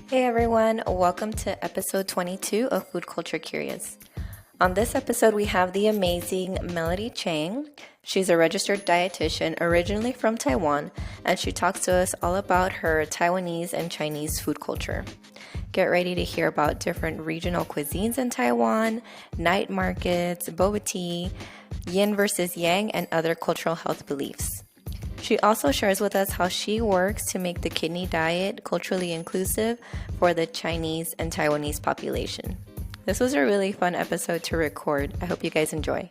Hey everyone, welcome to episode 22 of Food Culture Curious. On this episode, we have the amazing Melody Chang. She's a registered dietitian originally from Taiwan, and she talks to us all about her Taiwanese and Chinese food culture. Get ready to hear about different regional cuisines in Taiwan, night markets, boba tea, yin versus yang, and other cultural health beliefs. She also shares with us how she works to make the kidney diet culturally inclusive for the Chinese and Taiwanese population. This was a really fun episode to record. I hope you guys enjoy.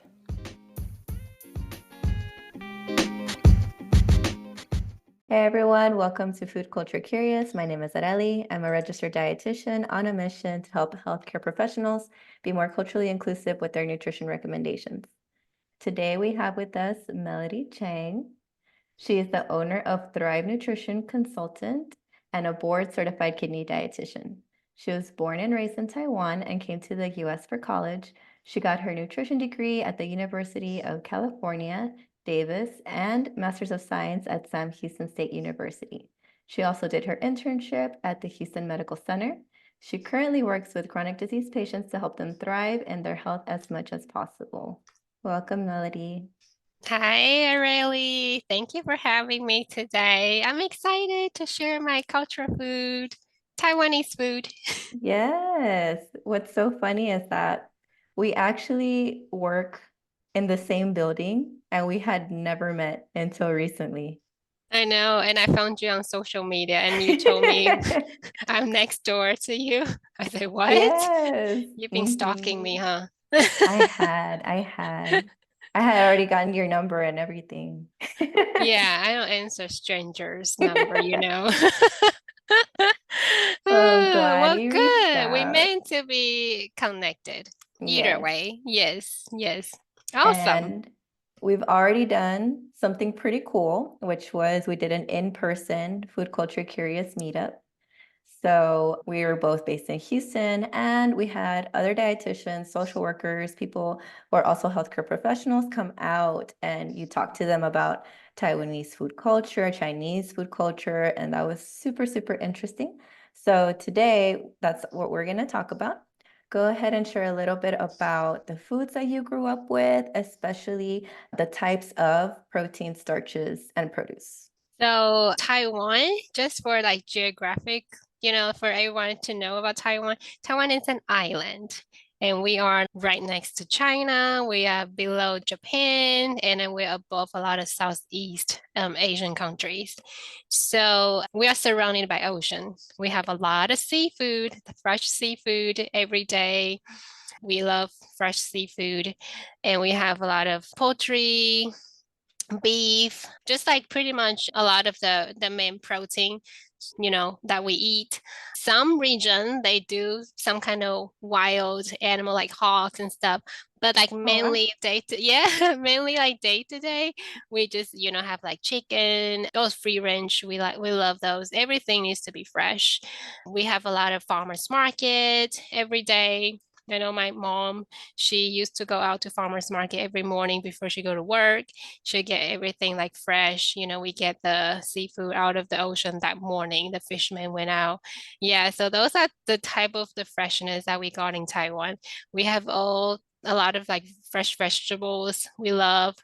Hey everyone, welcome to Food Culture Curious. My name is Areli. I'm a registered dietitian on a mission to help healthcare professionals be more culturally inclusive with their nutrition recommendations. Today we have with us Melody Chang. She is the owner of Thrive Nutrition Consultant and a board-certified kidney dietitian. She was born and raised in Taiwan and came to the US for college. She got her nutrition degree at the University of California, Davis, and Master's of Science at Sam Houston State University. She also did her internship at the Houston Medical Center. She currently works with chronic disease patients to help them thrive in their health as much as possible. Welcome, Melody. Hi, Aurelie. Thank you for having me today. I'm excited to share my cultural food, Taiwanese food. Yes. What's so funny is that we actually work in the same building and we had never met until recently. I know, and I found you on social media and you told me I'm next door to you. I said, what? Yes. You've been stalking me, huh? I had already gotten your number and everything. Yeah, I don't answer strangers' number. Oh, glad Well, you reached good. We out. meant to be connected. Either Yes. way. Yes, yes. Awesome. And we've already done something pretty cool, which was we did an in-person Food Culture Curious meetup. So we were both based in Houston, and we had other dietitians, social workers, people who are also healthcare professionals come out, and you talk to them about Taiwanese food culture, Chinese food culture, and that was super, super interesting. So today, that's what we're going to talk about. Go ahead and share a little bit about the foods that you grew up with, especially the types of protein, starches, and produce. So Taiwan, just for like geographic, for everyone to know about Taiwan, Taiwan is an island. And we are right next to China. We are below Japan, and then we're above a lot of Southeast Asian countries. So we are surrounded by ocean. We have a lot of seafood, the fresh seafood every day. We love fresh seafood, and we have a lot of poultry, beef, just like pretty much a lot of the main protein, that we eat. Some region they do some kind of wild animal like hogs and stuff, but like Oh, wow. mainly yeah, mainly like day to day, we just have like chicken, those free range. We love those. Everything needs to be fresh. We have a lot of farmers market every day. I know my mom, she used to go out to farmers market every morning before she go to work. She'll get everything like fresh. We get the seafood out of the ocean that morning. The fishermen went out. Yeah, so those are the type of the freshness that we got in Taiwan. We have a lot of like fresh vegetables we love.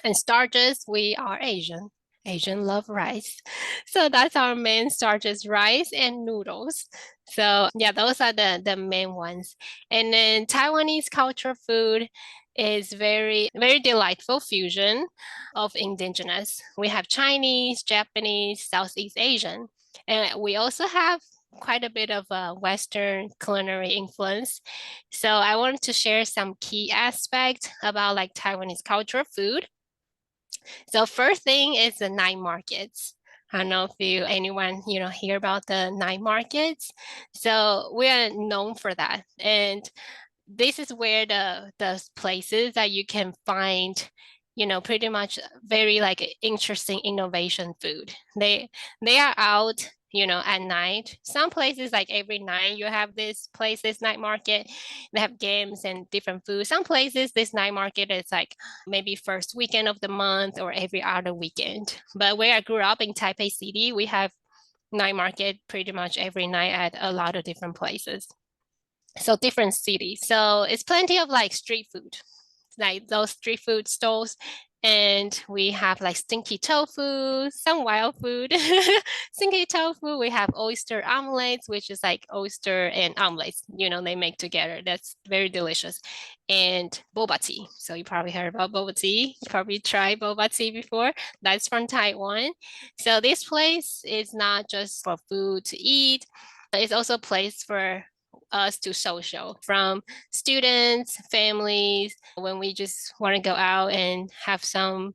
And starches, we are Asian. Asian love rice. So that's our main starches, rice and noodles. So yeah, those are the main ones. And then Taiwanese culture food is very, very delightful fusion of indigenous. We have Chinese, Japanese, Southeast Asian. And we also have quite a bit of a Western culinary influence. So I wanted to share some key aspects about like Taiwanese culture food. So first thing is the night markets. I don't know if anyone hear about the night markets. So we are known for that, and this is where the places that you can find pretty much very like interesting innovation food. They are out at night. Some places like every night you have this night market. They have games and different food. Some places this night market is like maybe first weekend of the month or every other weekend. But where I grew up in Taipei City, we have night market pretty much every night at a lot of different places. So different cities. So it's plenty of like street food, like those street food stalls. And we have like stinky tofu, some wild food. Stinky tofu, we have oyster omelets, which is like oyster and omelets, they make together. That's very delicious. And boba tea. So you probably heard about boba tea. You probably tried boba tea before. That's from Taiwan. So this place is not just for food to eat. It's also a place for us to social, from students, families, when we just want to go out and have some,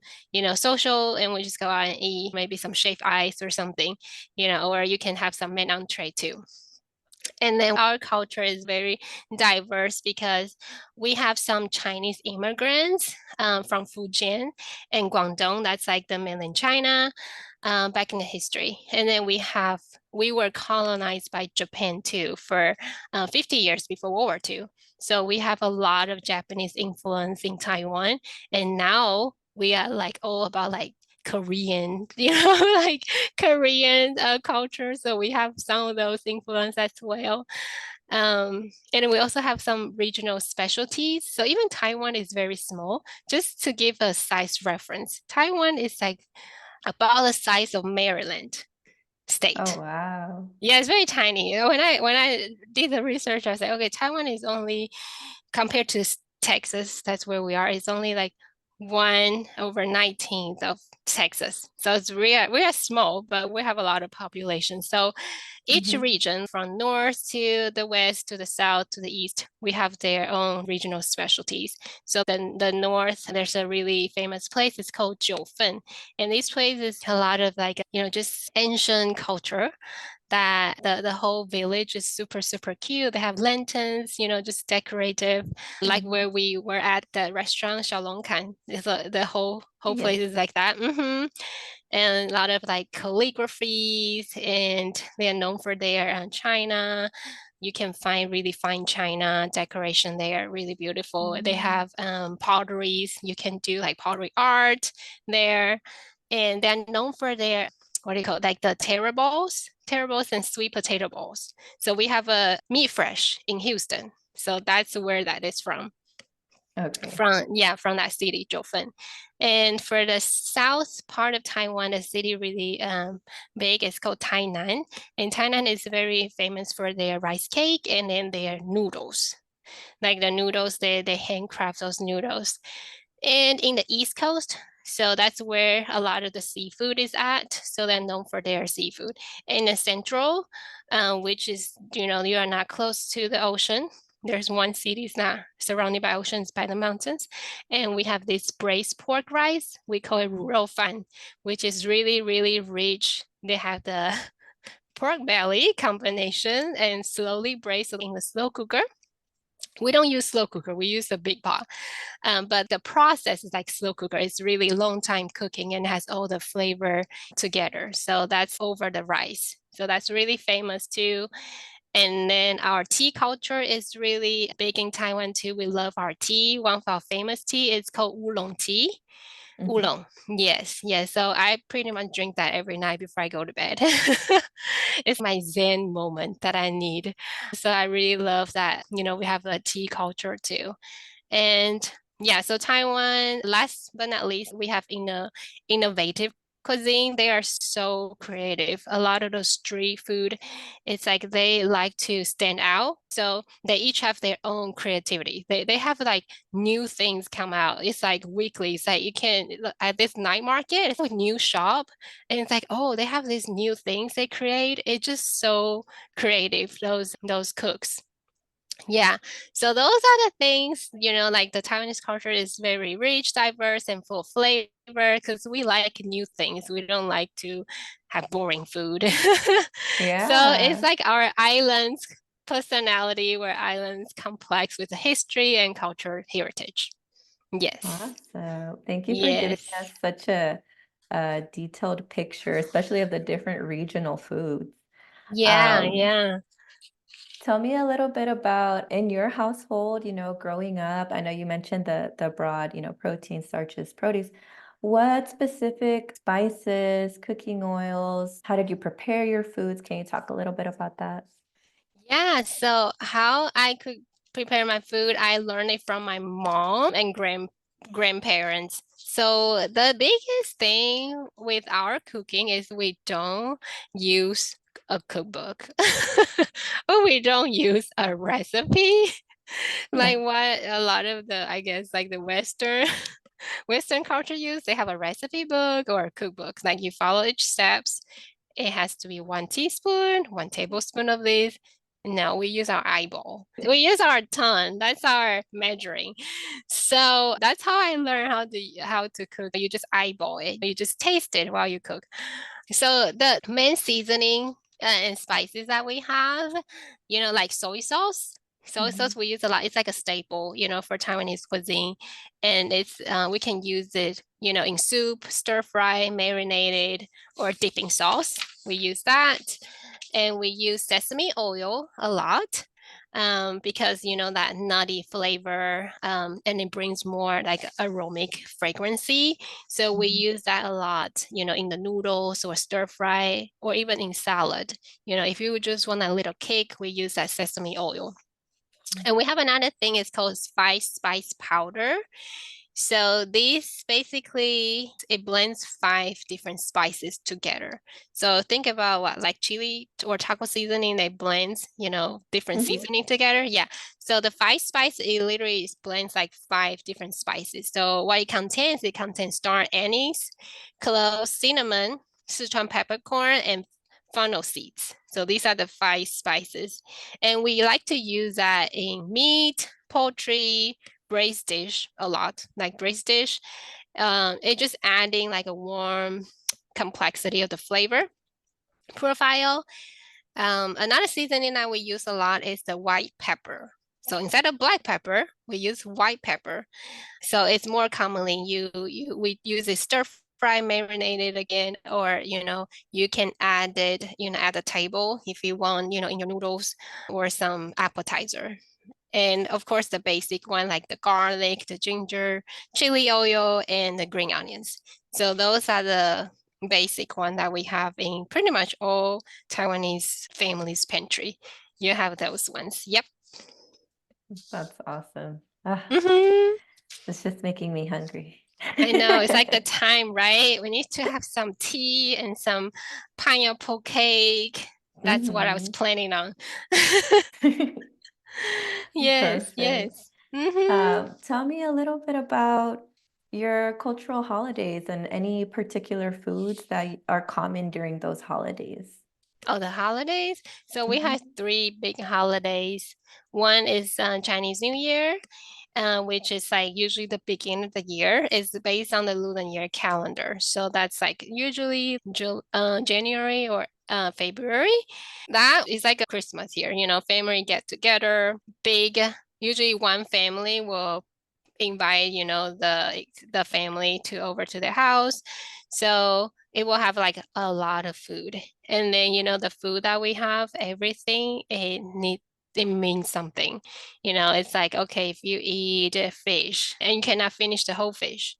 social, and we just go out and eat maybe some shaved ice or something, or you can have some main entree too. And then our culture is very diverse because we have some Chinese immigrants from Fujian and Guangdong. That's like the mainland China back in the history. And then we were colonized by Japan too for 50 years before World War II. So we have a lot of Japanese influence in Taiwan. And now we are like all about like Korean, like Korean culture. So we have some of those influence as well. And we also have some regional specialties. So even Taiwan is very small. Just to give a size reference, Taiwan is like about the size of Maryland Oh, state. wow. Yeah, it's very tiny. When I did the research, I was like, okay, Taiwan is only compared to Texas, that's where we are. It's only like 1/19 of Texas. So we are small, but we have a lot of population. So each Mhm. region, from north to the west to the south to the east, we have their own regional specialties. So then the north, there's a really famous place. It's called Jiufen. And this place is a lot of like, just ancient culture that the whole village is super, super cute. They have lanterns, just decorative, like Mhm. where we were at the restaurant Xiaolongkan. The whole Yes. place is like that. And a lot of like calligraphies, and they are known for their china. You can find really fine china decoration there, really beautiful. They Mm. have potteries. You can do like pottery art there. And they're known for their, what do you call it, like the taro balls and sweet potato balls. So we have a meat fresh in Houston. So that's where that is from. Okay. From that city, Jiufen. And for the south part of Taiwan, the city really big. It's called Tainan, and Tainan is very famous for their rice cake and then their noodles. Like the noodles, they handcraft those noodles. And in the East Coast, so that's where a lot of the seafood is at. So they're known for their seafood. In the Central, which is, you are not close to the ocean. There's one city is not surrounded by oceans, by the mountains. And we have this braised pork rice. We call it rural fan, which is really, really rich. They have the pork belly combination and slowly braised in the slow cooker. We don't use slow cooker, we use a big pot. But the process is like slow cooker. It's really long time cooking and has all the flavor together. So that's over the rice. So that's really famous too. And then our tea culture is really big in Taiwan too. We love our tea. One of our famous tea is called oolong tea. Mhm. Oolong. Yes, yes. So I pretty much drink that every night before I go to bed. It's my Zen moment that I need. So I really love that. We have a tea culture too. And yeah, so Taiwan, last but not least, we have innovative cuisine. They are so creative. A lot of the street food, it's like they like to stand out. So they each have their own creativity. They have like new things come out. It's like weekly. It's like you can look at this night market, it's like a new shop. And it's like, oh, they have these new things they create. It's just so creative, those cooks. Yeah. So those are the things, like the Taiwanese culture is very rich, diverse, and full of flavor because we like new things. We don't like to have boring food. So it's Yeah. like our island's personality, where islands complex with the history and culture heritage. Yes. Awesome. Thank you for giving us Yes. such a detailed picture, especially of the different regional foods. Yeah, Um, yeah. Tell me a little bit about in your household, growing up. I know you mentioned the broad, protein, starches, produce. What specific spices, cooking oils, how did you prepare your foods? Can you talk a little bit about that? Yeah, so how I could prepare my food, I learned it from my mom and grandparents. So the biggest thing with our cooking is we don't use a cookbook. Or we don't use a recipe. Yeah. Like what a lot of the, I guess, like the Western culture use, they have a recipe book or a cookbook. Like you follow each steps. It has to be 1 teaspoon, 1 tablespoon of this. No, we use our eyeball. We use our tongue. That's our measuring. So that's how I learned how to cook. You just eyeball it. You just taste it while you cook. So the main seasoning and spices that we have, like soy sauce. Soy Mhm. sauce we use a lot. It's like a staple, for Taiwanese cuisine, and it's we can use it, in soup, stir fry, marinated, or dipping sauce. We use that, and we use sesame oil a lot. Because that nutty flavor, and it brings more like aromatic fragrancy. So we Mhm. use that a lot, in the noodles or stir fry or even in salad. If you just want a little kick, we use that sesame oil. And we have another thing, it's called spice powder. So this basically it blends 5 different spices together. So think about what like chili or taco seasoning, they blends, different Mhm. seasoning together. Yeah. So the 5 spice it literally blends like 5 different spices. So what it contains star anise, cloves, cinnamon, Sichuan peppercorn, and fennel seeds. So these are the 5 spices. And we like to use that in meat, poultry, braised dish a lot, like braised dish. It just adding like a warm complexity of the flavor profile. Another seasoning that we use a lot is the white pepper. So instead of black pepper, we use white pepper. So it's more commonly we use a stir fry marinated again, or you can add it, at the table if you want, in your noodles or some appetizer. And of course, the basic one like the garlic, the ginger, chili oil, and the green onions. So those are the basic one that we have in pretty much all Taiwanese families' pantry. You have those ones. Yep. That's awesome. Ah, Hmm. it's just making me hungry. I know it's like the time, right? We need to have some tea and some pineapple cake. That's what I was Mhm. planning on. Yes, Perfect. yes. Hmm. Tell me a little bit about your cultural holidays and any particular foods that are common during those holidays. Oh, the holidays. So we have Mhm. 3 big holidays. One is Chinese New Year, which is like usually the beginning of the year. It's based on the lunar year calendar. So that's like usually January or February. That is like a Christmas here. Family get together, big. Usually one family will invite the family to over to their house, so it will have like a lot of food. And then the food that we have, everything it means something. It's like, okay, if you eat fish and you cannot finish the whole fish,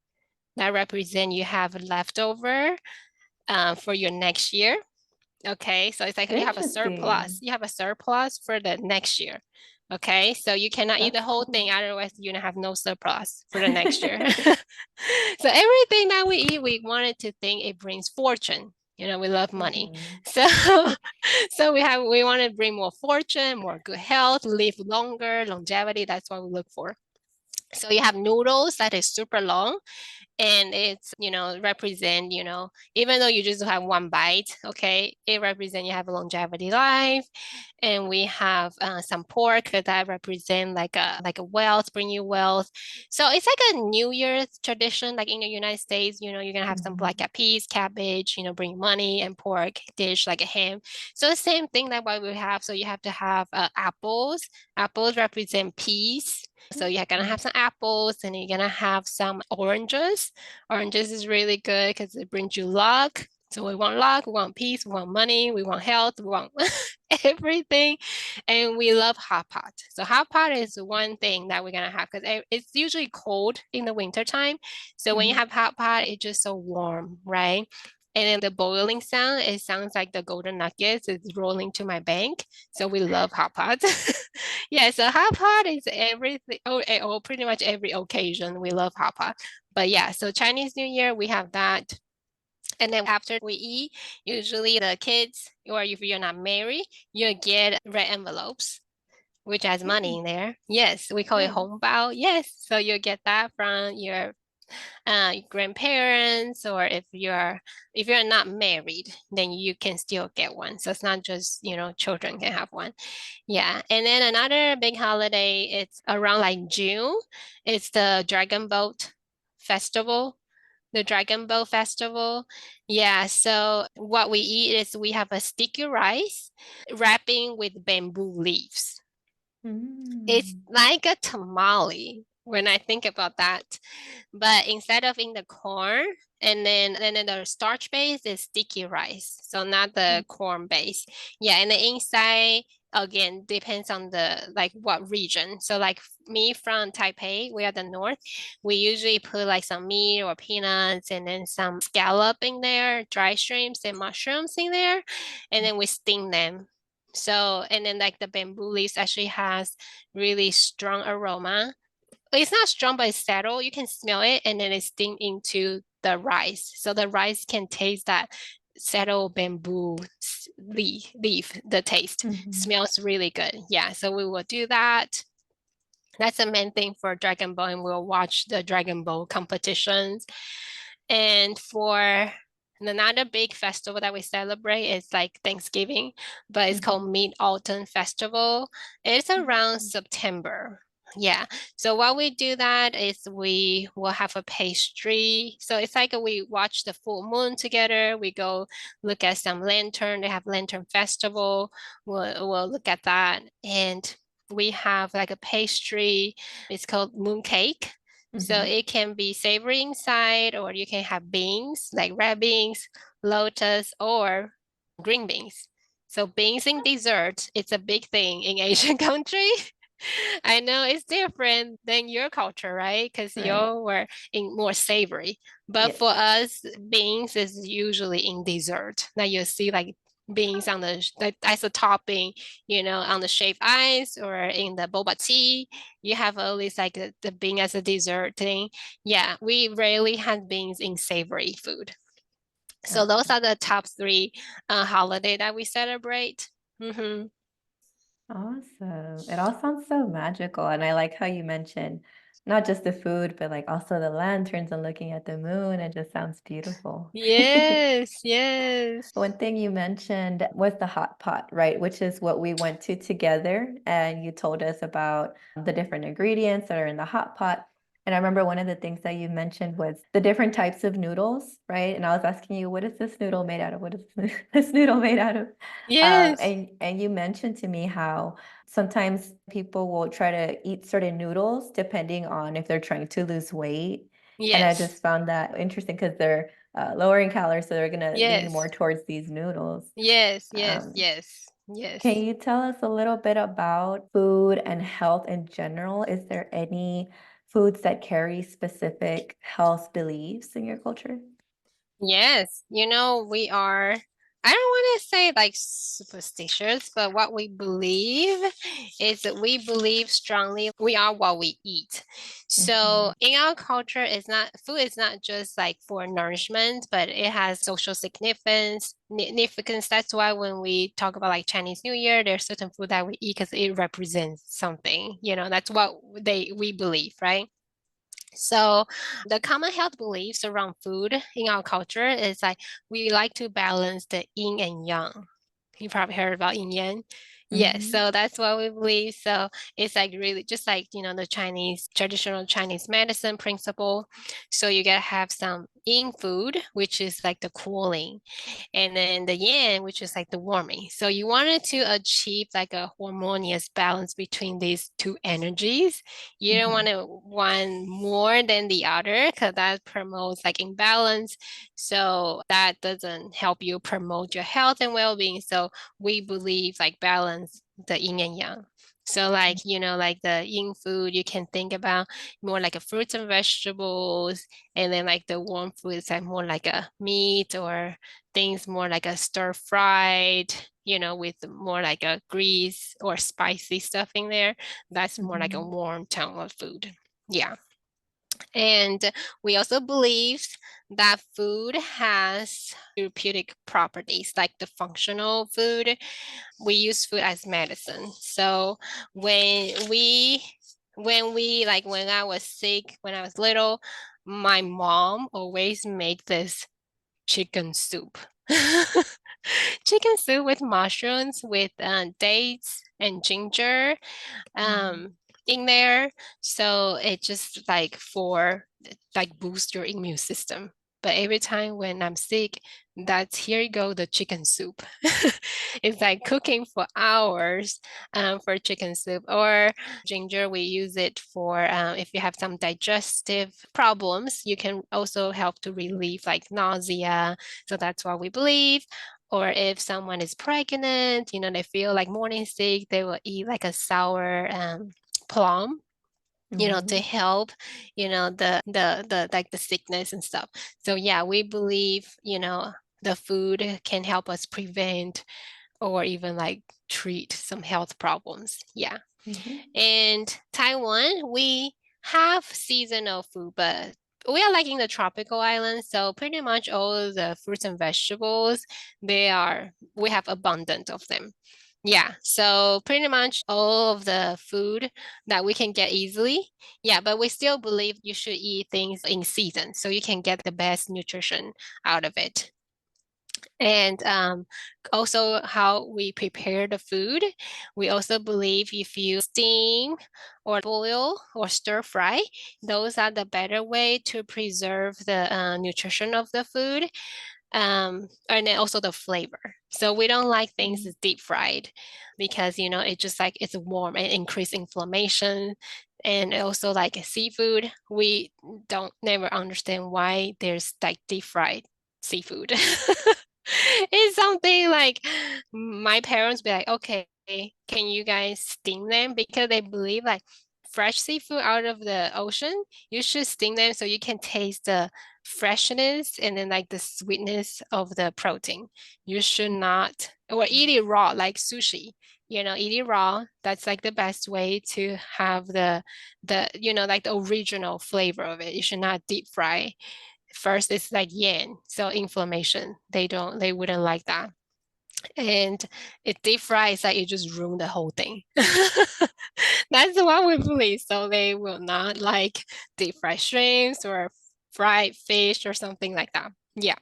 that represent you have leftover for your next year. Okay, so it's like you have a surplus. Interesting. You have a surplus for the next year. Okay, so you cannot eat the That's whole thing, cool. otherwise you're gonna have no surplus for the next year. So everything that we eat, we wanted to think it brings fortune. We love money. Mhm. So so we want to bring more fortune, more good health, live longer, longevity. That's what we look for. So you have noodles that is super long, and it's represent, even though you just have one bite, okay, it represent you have a longevity life. And we have some pork that represent like a wealth, bring you wealth. So it's like a New Year's tradition, like in the United States. You're gonna have some black Mhm. eyed peas, cabbage, bring money, and pork dish like a ham. So the same thing that what we have. So you have to have apples. Apples represent peace. So you're gonna Mhm. have some apples, and you're gonna have some oranges. Oranges is really good because it brings you luck. So we want luck, we want peace, we want money, we want health, we want everything. And we love hot pot. So hot pot is one thing that we're gonna have because it's usually cold in the winter time. So when you Mhm. have hot pot, it's just so warm, right? And then the boiling sound, it sounds like the golden nuggets is rolling to my bank. So we love hot pot. Yeah, so hot pot is everything. Oh, pretty much every occasion we love hot pot. But yeah, so Chinese New Year, we have that. And then after we eat, usually the kids, or if you're not married, you get red envelopes, which has money Mm, in there. Yes, we call it nice. hongbao. Yes, so you get that from your grandparents, or if you're not married, then you can still get one. So it's not just children can have one. Yeah, and then another big holiday, it's around like June. It's the Dragon Boat Festival. The Dragon Boat Festival. Yeah, so what we eat is we have a sticky rice wrapping with bamboo leaves. It's Mm. like a tamale when I think about that. But instead of in the corn, and then the starch base is sticky rice. So not Mm. the corn base. Yeah, and the inside again depends on the like what region. So like me from Taipei, we are the north. We usually put like some meat or peanuts and then some scallop in there, dry shrimps and mushrooms in there, and then we steam them. So, and then like the bamboo leaves actually has really strong aroma. It's not strong, but it's settled. You can smell it, and then it's steamed into the rice. So the rice can taste that settled bamboo leaf. The taste Mhm. smells really good. Yeah, so we will do that. That's the main thing for Dragon Ball, and we'll watch the Dragon Ball competitions. And for another big festival that we celebrate is like Thanksgiving, but it's Mhm. called Mid-Autumn Festival. It's around Mm. September. Yeah. So while we do that is we will have a pastry. So it's like we watch the full moon together. We go look at some lantern. They have lantern festival. We'll look at that. And we have like a pastry. It's called moon cake. So Mhm. it can be savory inside, or you can have beans, like red beans, lotus, or green beans. So beans in dessert, it's a big thing in Asian country. I know it's different than your culture, right? Because you Right. were in more savory. But Yes. for us, beans is usually in dessert. Now you see like beans on the as a topping, on the shaved ice or in the boba tea. You have always like the bean as a dessert thing. Yeah, we rarely have beans in savory food. So those Gotcha. are the top three holiday that we celebrate. Mm-hmm. Awesome. It all sounds so magical. And I like how you mentioned not just the food, but like also the lanterns and looking at the moon. It just sounds beautiful. Yes, yes, One thing you mentioned was the hot pot, right? Which is what we went to together. And you told us about the different ingredients that are in the hot pot. And I remember one of the things that you mentioned was the different types of noodles, right? And I was asking you, what is this noodle made out of? What is this noodle made out of? yes, And you mentioned to me how sometimes people will try to eat certain noodles depending on if they're trying to lose weight. And I yes, just found that interesting because they're lowering calories, so they're gonna lean more yes, towards these noodles. yes, yes, Um, yes, can yes. you tell us a little bit about food and health in general? Is there any foods that carry specific health beliefs in your culture? Yes, we are, I don't want to say like superstitious, but what we believe is that we believe strongly we are what we eat. So Mhm. in our culture, food is not just like for nourishment, but it has social significance. That's why when we talk about like Chinese New Year, there's certain food that we eat because it represents something. That's what we believe, right? So the common health beliefs around food in our culture is like we like to balance the yin and yang. You probably heard about yin yang. Yes, Mhm. so that's what we believe. So it's like really just like, the Chinese traditional Chinese medicine principle. So you gotta have some yin food, which is like the cooling, and then the yang, which is like the warming. So you wanted to achieve like a harmonious balance between these two energies. You don't want Mhm. to one more than the other because that promotes like imbalance. So that doesn't help you promote your health and well-being. So we believe like balance the yin and yang. So like, like the yin food, you can think about more like a fruits and vegetables, and then like the warm foods like more like a meat or things more like a stir fried, with more like a grease or spicy stuff in there. That's more like a Mhm. warm tone of food. Yeah. And we also believe that food has therapeutic properties, like the functional food. We use food as medicine. So when we like when I was sick, when I was little, my mom always make this chicken soup. Chicken soup with mushrooms, with dates and ginger Mhm. um, in there. So it just like for like boost your immune system. But every time when I'm sick, that's here you go, the chicken soup. It's like cooking for hours for chicken soup. Or ginger, we use it for if you have some digestive problems, you can also help to relieve like nausea. So that's what we believe. Or if someone is pregnant, they feel like morning sick, they will eat like a sour plum, to Mhm. help, the like the sickness and stuff. So yeah, we believe, the food can help us prevent or even like treat some health problems. Yeah. Mhm. And Taiwan, we have seasonal food, but we are like in the tropical islands, so pretty much all of the fruits and vegetables, we have abundant of them. Yeah, so pretty much all of the food that we can get easily. Yeah, but we still believe you should eat things in season so you can get the best nutrition out of it. And also how we prepare the food. We also believe if you steam or boil or stir fry, those are the better way to preserve the nutrition of the food, and then also the flavor. So we don't like things Mhm. deep fried because it just like it's warm and increase inflammation. And also like seafood, we don't never understand why there's like deep fried seafood. It's something like my parents be like, okay, can you guys steam them? Because they believe like fresh seafood out of the ocean, you should steam them so you can taste the freshness and then like the sweetness of the protein. You should not, or eat it raw like sushi. Eat it raw. That's like the best way to have the like the original flavor of it. You should not deep fry. First, it's like yen, so inflammation. They wouldn't like that. And it deep fries like it just ruined the whole thing. That's what we believe. So they will not like deep fried shrimps or fried fish or something like that. Yeah.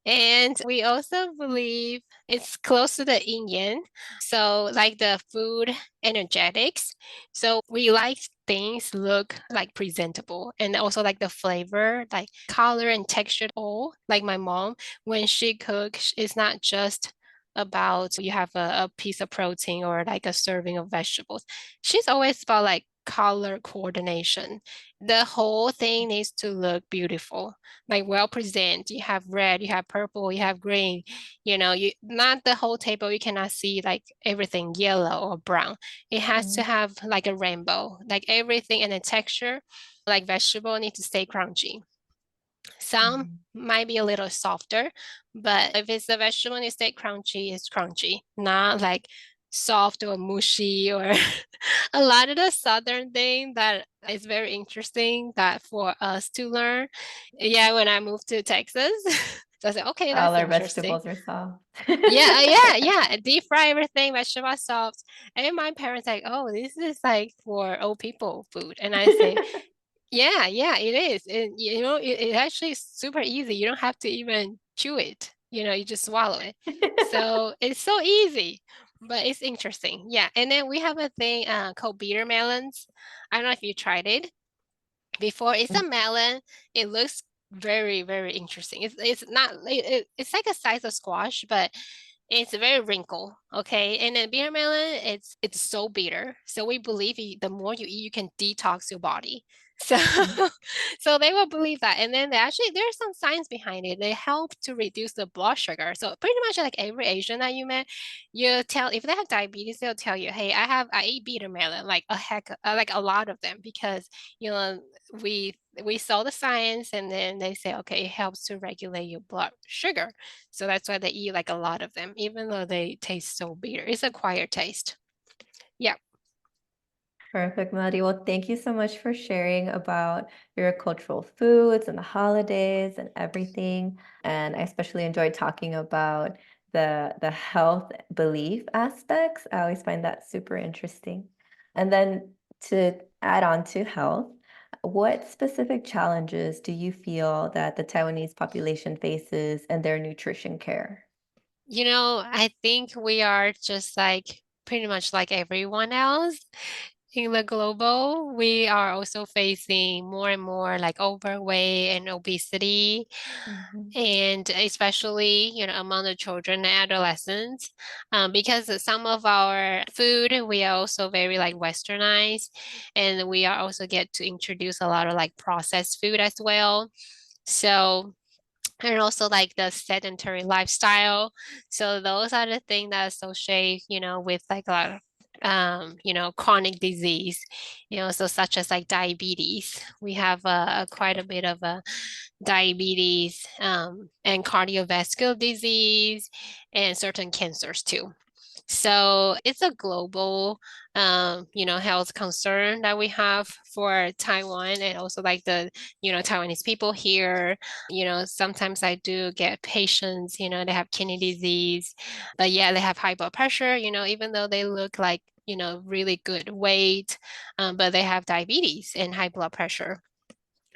And we also believe it's close to the yin yang. So like the food energetics. So we like things look like presentable and also like the flavor, like color and texture. All like my mom, when she cooks, it's not just about you have a piece of protein or like a serving of vegetables. She's always about like color coordination. The whole thing needs to look beautiful, like well presented. You have red, you have purple, you have green. You not the whole table. You cannot see like everything yellow or brown. It has to Mhm. have like a rainbow, like everything and the texture, like vegetable need to stay crunchy. Some Mhm. might be a little softer, but if it's a vegetable and it stay crunchy, it's crunchy, not like soft or mushy or a lot of the southern thing that is very interesting that for us to learn. Yeah, when I moved to Texas, so I said, okay, All that's our interesting. vegetables are soft. Yeah, yeah. Deep fry everything, vegetable soft. And my parents like, oh, this is like for old people food. And I say, yeah, yeah, it is. And it actually is super easy. You don't have to even chew it. You just swallow it. So it's so easy, but it's interesting. Yeah. And then we have a thing called bitter melons. I don't know if you tried it before. It's a melon. It looks very, very interesting. It's not it's like a size of squash, but it's very wrinkle. Okay. And then bitter melon, it's so bitter. So we believe the more you eat, you can detox your body. So Mm. so they will believe that. And then they actually there's some science behind it. They help to reduce the blood sugar. So pretty much like every Asian that you met, you tell if they have diabetes, they'll tell you, hey, I eat bitter melon, like a heck like a lot of them because you know we we saw the science and then they say, okay, it helps to regulate your blood sugar. So that's why they eat like a lot of them, even though they taste so bitter. It's acquired taste. Yeah. Perfect, Melody. Well, thank you so much for sharing about your cultural foods and the holidays and everything. And I especially enjoyed talking about the health belief aspects. I always find that super interesting. And then to add on to health, what specific challenges do you feel that the Taiwanese population faces in their nutrition care? I think we are just like pretty much like everyone else in the global. We are also facing more and more like overweight and obesity. Mhm. And especially, among the children and adolescents, because some of our food, we are also very like westernized, and we are also get to introduce a lot of like processed food as well. So and also like the sedentary lifestyle. So those are the things that associate, with like a lot of chronic disease, so such as like diabetes. We have quite a bit of a diabetes and cardiovascular disease and certain cancers too. So it's a global, health concern that we have for Taiwan and also like the, Taiwanese people here. Sometimes I do get patients, they have kidney disease, but yeah, they have high blood pressure, even though they look like, really good weight, but they have diabetes and high blood pressure.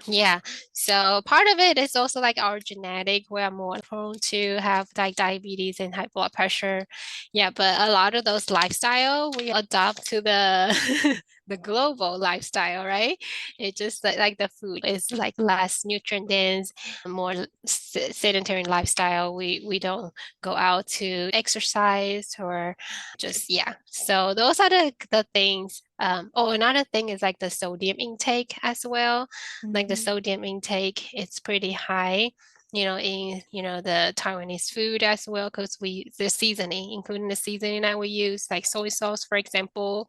Yeah. So part of it is also like our genetic. We are more prone to have like diabetes and high blood pressure. Yeah, but a lot of those lifestyle we adopt to the the global lifestyle, right? It just like the food is like less nutrient dense, more sedentary lifestyle. We don't go out to exercise or just yeah. So those are the things. Oh, another thing is like the sodium intake as well, like the Mhm. sodium intake, it's pretty high, in the Taiwanese food as well, because the seasoning, including the seasoning that we use, like soy sauce, for example,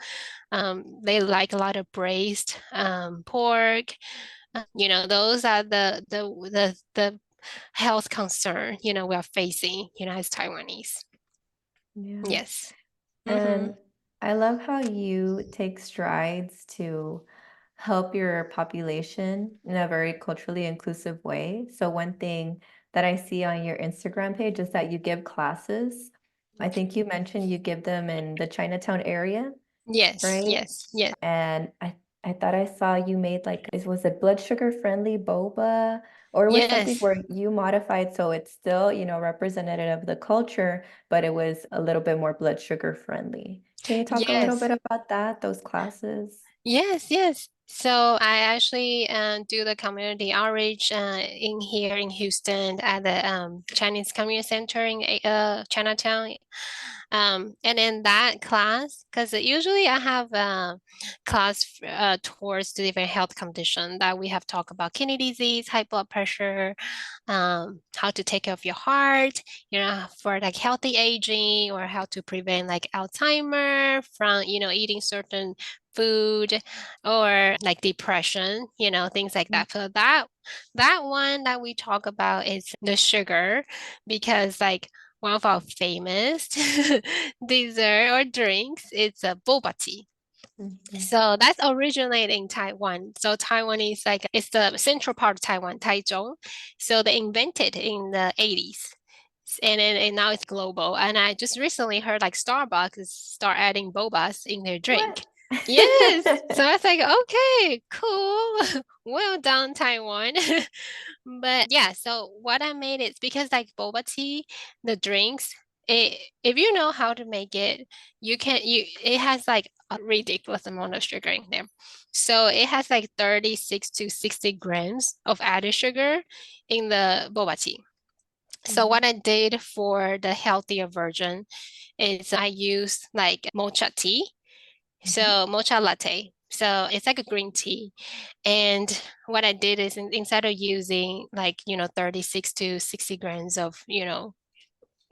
they like a lot of braised pork. Those are the health concern, we are facing, as Taiwanese. Yeah. Yes. Mm-hmm. And I love how you take strides to help your population in a very culturally inclusive way. So one thing that I see on your Instagram page is that you give classes. I think you mentioned you give them in the Chinatown area, Yes, right? yes, yes, And I thought I saw you made like was it blood sugar friendly boba or it was something yes, where you modified so it's still, representative of the culture, but it was a little bit more blood sugar friendly. Can you talk a little yes. bit about that, those classes? Yes, yes. So I actually do the community outreach in here in Houston at the Chinese Community Center in Chinatown. And in that class, because usually I have a class towards the different health condition that we have talked about kidney disease, high blood pressure, how to take care of your heart, for like healthy aging or how to prevent like Alzheimer from, eating certain food or like depression, things like Mm, that. So that one that we talk about is the sugar because like one of our famous dessert or drinks, it's a boba tea. mhm, So that's originated in Taiwan. So Taiwan is like it's the central part of Taiwan, Taichung. So they invented in the 80s. And now it's global. And I just recently heard like Starbucks is start adding bobas in their What? drink. Yes. So I was like, okay, cool. Well done, Taiwan. But yeah, so what I made is because like boba tea, the drinks, if you know how to make it, it has like a ridiculous amount of sugar in there. So it has like 36 to 60 grams of added sugar in the boba tea. So what Mhm. I did for the healthier version is I use like mocha tea. Mhm. So mocha latte. So it's like a green tea. And what I did is instead of using like, 36 to 60 grams of,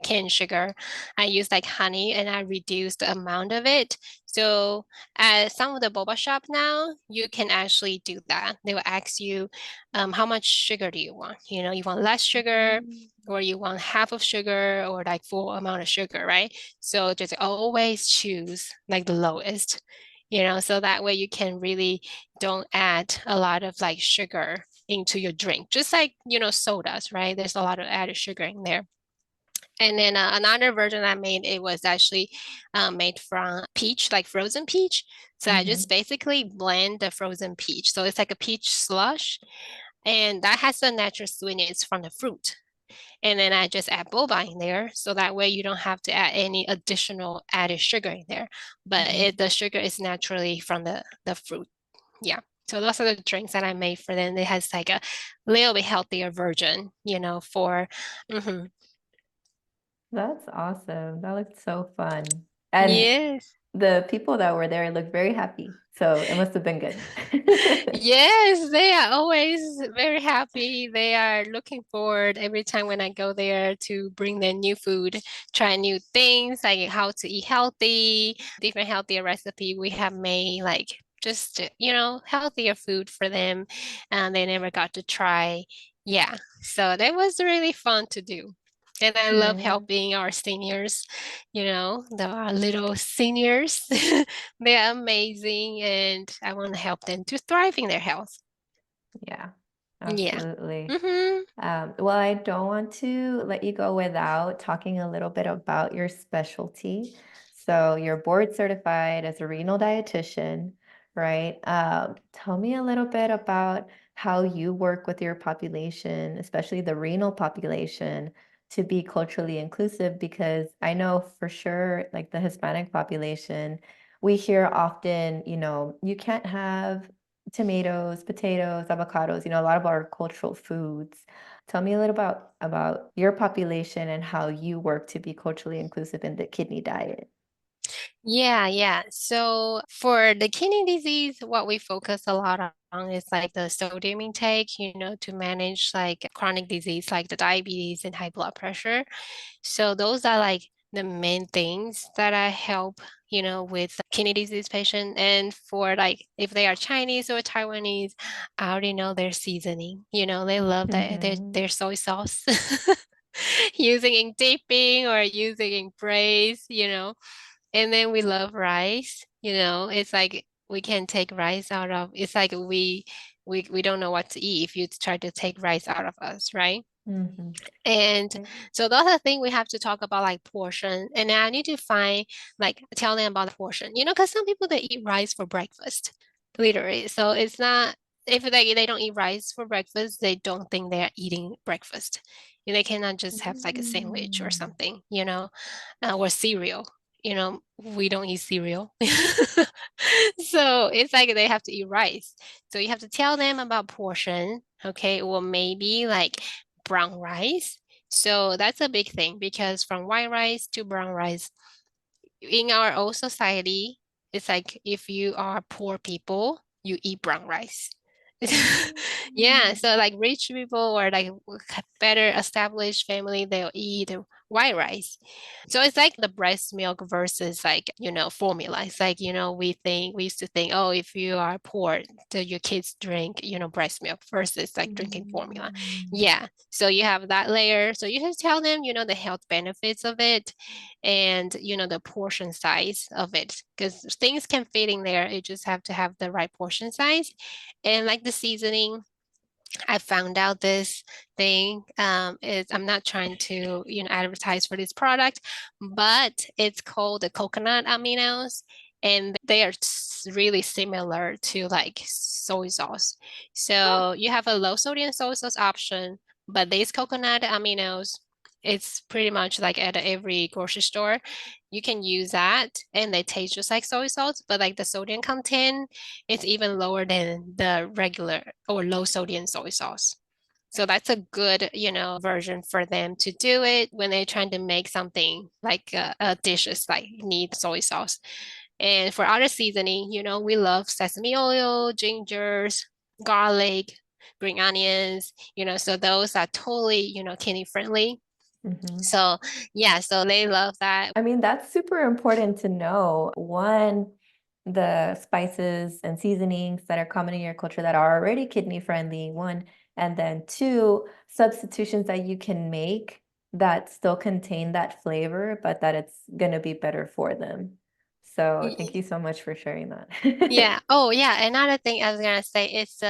cane sugar. I use like honey and I reduce the amount of it. So at some of the boba shop now, you can actually do that. They will ask you, how much sugar do you want? You want less sugar Mhm. or you want half of sugar or like full amount of sugar, right? So just always choose like the lowest, so that way you can really don't add a lot of like sugar into your drink. Just like, sodas, right? There's a lot of added sugar in there. And then another version I made, it was actually made from peach, like frozen peach. So I just Mhm. basically blend the frozen peach. So it's like a peach slush, and that has the natural sweetness from the fruit. And then I just add boba in there, so that way you don't have to add any additional added sugar in there. But Mhm. the sugar is naturally from the fruit. Yeah. So those are the drinks that I made for them. It has like a little bit healthier version, for. Mhm. That's awesome. That looked so fun. And Yes. the people that were there looked very happy. So it must have been good. Yes, they are always very happy. They are looking forward every time when I go there to bring them new food, try new things, like how to eat healthy, different healthier recipe we have made, like just, healthier food for them. And they never got to try. Yeah, so that was really fun to do. And I love Yeah. helping our seniors, our little seniors. They're amazing, and I want to help them to thrive in their health. Yeah. Yeah. Absolutely. Mm-hmm. Well, I don't want to let you go without talking a little bit about your specialty. So you're board certified as a renal dietitian, right? Tell me a little bit about how you work with your population, especially the renal population, to be culturally inclusive, because I know for sure, like the Hispanic population, we hear often, you can't have tomatoes, potatoes, avocados, a lot of our cultural foods. Tell me a little about your population and how you work to be culturally inclusive in the kidney diet. Yeah, yeah. So for the kidney disease, what we focus a lot on is like the sodium intake, to manage like chronic disease like the diabetes and high blood pressure. So those are like the main things that I help, with kidney disease patient. And for like if they are Chinese or Taiwanese, I already know their seasoning. They love Mhm. their soy sauce. Using in dipping or using in braise, and then we love rice, it's like we can take rice out of it's like we don't know what to eat if you try to take rice out of us, right? Mhm. And Okay. so those are things we have to talk about like portion. And I need to find like tell them about the portion, because some people they eat rice for breakfast, literally. So it's not if they don't eat rice for breakfast, they don't think they're eating breakfast. They cannot just have like a sandwich or Mm. something, or cereal. We don't eat cereal. So it's like they have to eat rice. So you have to tell them about portion, okay? Or maybe like brown rice. So that's a big thing because from white rice to brown rice, in our old society, it's like if you are poor people, you eat brown rice. Yeah, Mm. so like rich people or like better established family, they'll eat white rice. So it's like the breast milk versus like, formula. It's like, we used to think, oh, if you are poor, do your kids drink, breast milk versus like drinking formula. Mm. Yeah. So you have that layer. So you just tell them, the health benefits of it and the portion size of it because things can fit in there. You just have to have the right portion size and like the seasoning. I found out this thing is I'm not trying to advertise for this product, but it's called the coconut aminos, and they are really similar to like soy sauce. Huh. So you have a low sodium soy sauce option, but these coconut aminos It's pretty much like at every grocery store. You can use that and they taste just like soy sauce, but like the sodium content is even lower than the regular or low sodium soy sauce. So that's a good, version for them to do it when they're trying to make something like dishes like need soy sauce. And for other seasoning, we love sesame oil, gingers, garlic, green onions, so those are totally, kidney friendly. Mhm. So yeah, so they love that. I mean, that's super important to know. One, the spices and seasonings that are common in your culture that are already kidney friendly, one, and then two, substitutions that you can make that still contain that flavor, but that it's gonna be better for them. So thank you so much for sharing that. Yeah. Oh, yeah. Another thing I was gonna say is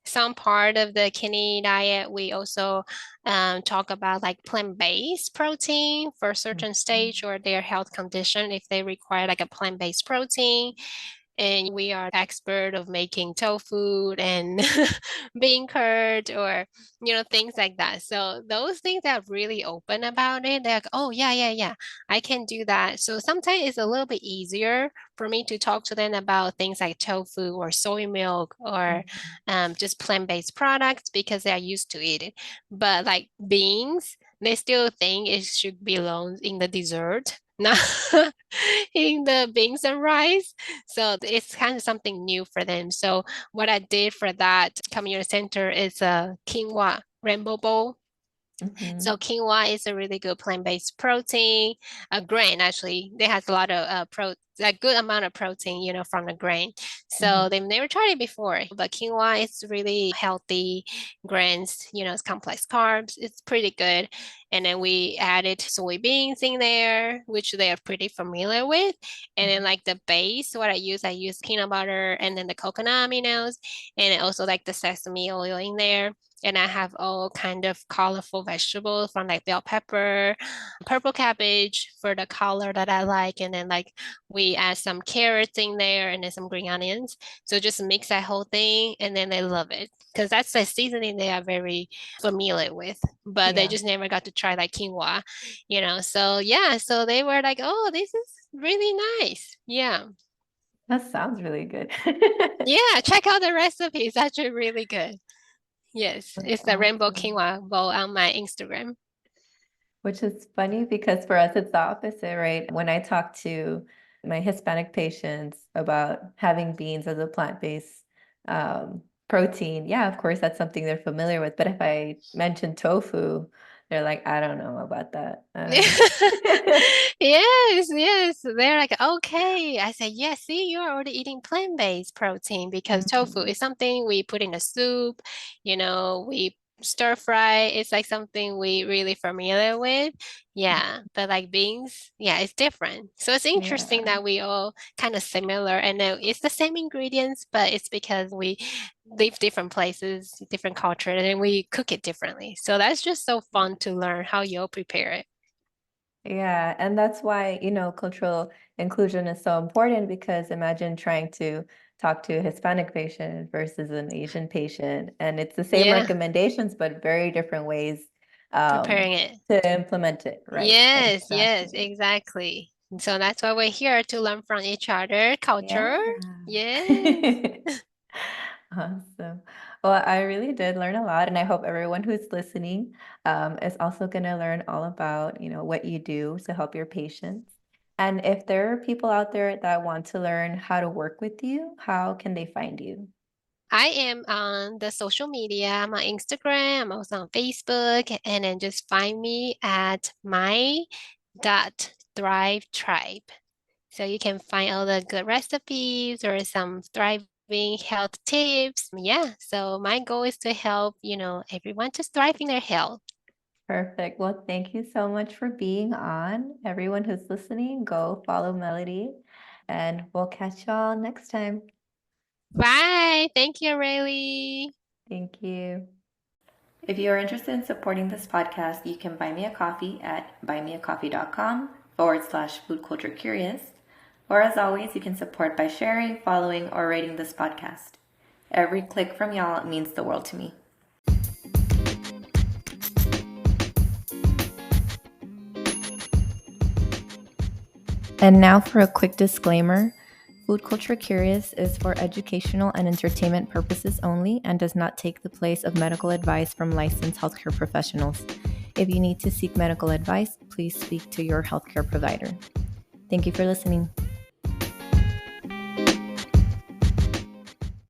some part of the kidney diet. We also talk about like plant-based protein for a certain stage Mhm. or their health condition if they require like a plant-based protein. And we are expert of making tofu and bean curd or things like that. So those things are really open about it. They're like, oh yeah, yeah, yeah, I can do that. So sometimes it's a little bit easier for me to talk to them about things like tofu or soy milk or Mhm. just plant-based products because they are used to it. But like beans, they still think it should belong in the dessert, not in the beans and rice. So it's kind of something new for them. So what I did for that community center is a quinoa rainbow bowl. So Mhm. quinoa is a really good plant-based protein, a grain actually. It has a lot of a good amount of protein, from the grain. So Mhm. they've never tried it before, but quinoa is really healthy grains, it's complex carbs. It's pretty good. And then we added soybeans in there, which they are pretty familiar with. And then Mhm. like the base, what I use peanut butter and then the coconut aminos, and then also like the sesame oil in there. And I have all kind of colorful vegetables from like bell pepper, purple cabbage for the color that I like. And then like we add some carrots in there and then some green onions. So just mix that whole thing and then they love it. Because that's the seasoning they are very familiar with, but they Yeah, just never got to try like quinoa, So yeah, so they were like, oh, this is really nice. Yeah. that sounds really good. Yeah, check out the recipe. It's actually really good. Yes, That's it's the rainbow awesome. quinoa bowl on my Instagram. Which is funny because for us, it's the opposite, right? When I talk to my Hispanic patients about having beans as a plant-based protein, yeah, of course, that's something they're familiar with. But if I mention tofu, they're like, I don't know about that. I don't know. Yes, yes. They're like, okay. I said, yeah, see, you're already eating plant-based protein because tofu Mhm. is something we put in a soup, we stir fry. It's like something we really familiar with. Yeah, but like beans, yeah, it's different. So it's interesting Yeah. that we all kind of similar and then it's the same ingredients, but it's because we live different places, different culture, and we cook it differently. So that's just so fun to learn how you all prepare it. Yeah, and that's why, cultural inclusion is so important because imagine trying to talk to a Hispanic patient versus an Asian patient, and it's the same Yeah, recommendations, but very different ways um, preparing it. to implement it, right? Yes, yes, Exactly. exactly. So that's why we're here to learn from each other Yeah. culture. Yes. Awesome. Well, I really did learn a lot, and I hope everyone who's listening is also going to learn all about, what you do to help your patients. And if there are people out there that want to learn how to work with you, how can they find you? I am on the social media. I'm on Instagram. I'm also on Facebook. And then just find me at my dot thrive tribe. So you can find all the good recipes or some thriving health tips. Yeah. So my goal is to help, everyone to thrive in their health. Perfect. Well, thank you so much for being on. Everyone who's listening, go follow Melody, and we'll catch y'all next time. Bye. Thank you, Rayleigh. Thank you. If you are interested in supporting this podcast, you can buy me a coffee at buymeacoffee.com/food culture curious. Or as always, you can support by sharing, following, or rating this podcast. Every click from y'all means the world to me. And now for a quick disclaimer. Food Culture Curious is for educational and entertainment purposes only and does not take the place of medical advice from licensed healthcare professionals. If you need to seek medical advice, please speak to your healthcare provider. Thank you for listening.